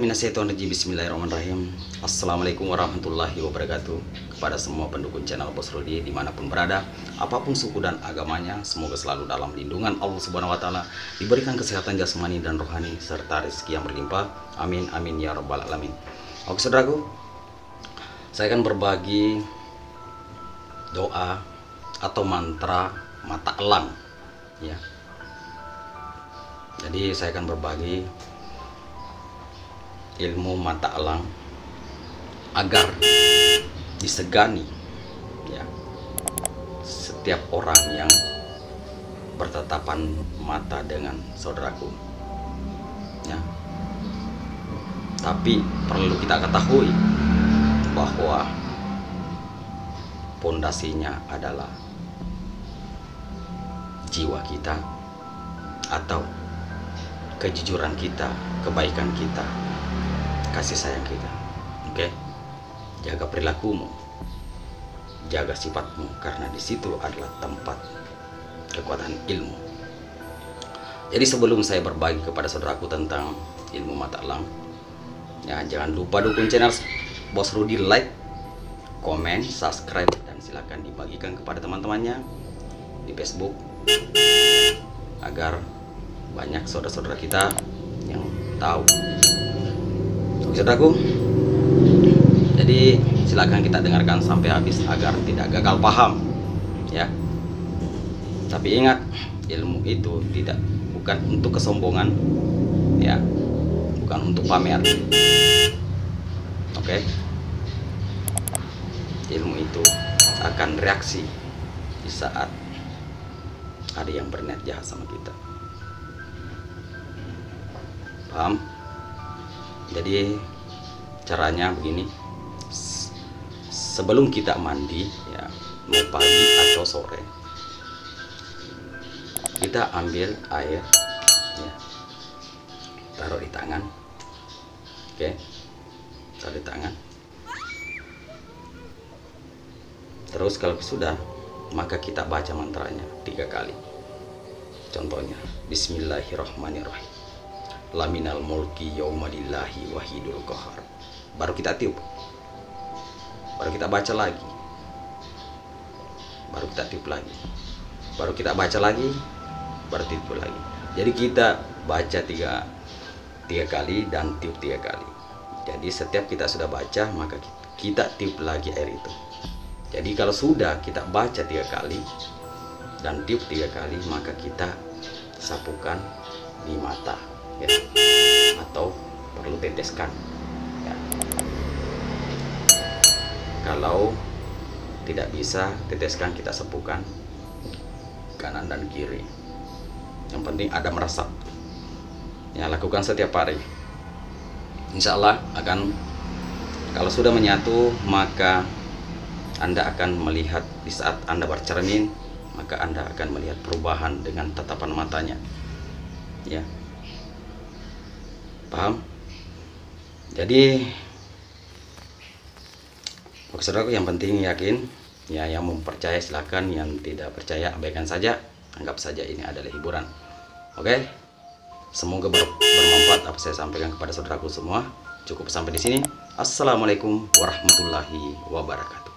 minasyaitonirrajim. Bismillahirrahmanirrahim. Assalamualaikum warahmatullahi wabarakatuh. Kepada semua pendukung channel Bos Rudi dimanapun berada, apapun suku dan agamanya, semoga selalu dalam lindungan Allah Subhanahu wa Ta'ala, diberikan kesehatan jasmani dan rohani serta rezeki yang berlimpah. Amin amin ya rabbal alamin. Oke saudaraku, saya akan berbagi doa atau mantra mata elang ya. Jadi saya akan berbagi ilmu mata elang agar disegani ya setiap orang yang bertatapan mata dengan saudaraku ya. Tapi perlu kita ketahui bahwa pondasinya adalah jiwa kita atau kejujuran kita, kebaikan kita, kasih sayang kita. Oke, jaga perilakumu, jaga sifatmu, karena di situ adalah tempat kekuatan ilmu. Jadi sebelum saya berbagi kepada saudaraku tentang ilmu mata elang ya, jangan lupa dukung channel Bos Rudi, like, komen, subscribe, dan silakan dibagikan kepada teman-temannya di Facebook agar banyak saudara-saudara kita yang tahu. Saudaraku, jadi silakan kita dengarkan sampai habis agar tidak gagal paham ya. Tapi ingat, ilmu itu bukan untuk kesombongan ya, bukan untuk pamer. Oke, ilmu itu akan reaksi di saat ada yang berniat jahat sama kita. Paham? Jadi caranya begini, sebelum kita mandi ya, mau pagi atau sore, kita ambil air ya, taruh di tangan. Oke, taruh di tangan. Terus kalau sudah, maka kita baca mantranya 3 kali. Contohnya, Bismillahirrahmanirrahim, Laminal mulki yaumadillahi wahidul qahar. Baru kita tiup, baru kita baca lagi, baru kita tiup lagi, baru kita baca lagi, baru tiup lagi. Jadi kita baca tiga kali dan tiup 3 kali. Jadi setiap kita sudah baca, maka kita tiup lagi air itu. Jadi kalau sudah kita baca 3 kali dan tiup 3 kali, maka kita sapukan di mata ya, atau perlu teteskan ya. Kalau tidak bisa teteskan, kita sapukan kanan dan kiri. Yang penting ada meresap ya. Lakukan setiap hari, insya Allah akan, kalau sudah menyatu, maka Anda akan melihat di saat Anda bercermin, maka Anda akan melihat perubahan dengan tatapan matanya ya. Paham? Jadi saudaraku, yang penting yakin ya. Yang mau percaya silakan, yang tidak percaya abaikan saja, anggap saja ini adalah hiburan. Oke, semoga bermanfaat apa saya sampaikan kepada saudaraku semua. Cukup sampai di sini. Assalamualaikum warahmatullahi wabarakatuh.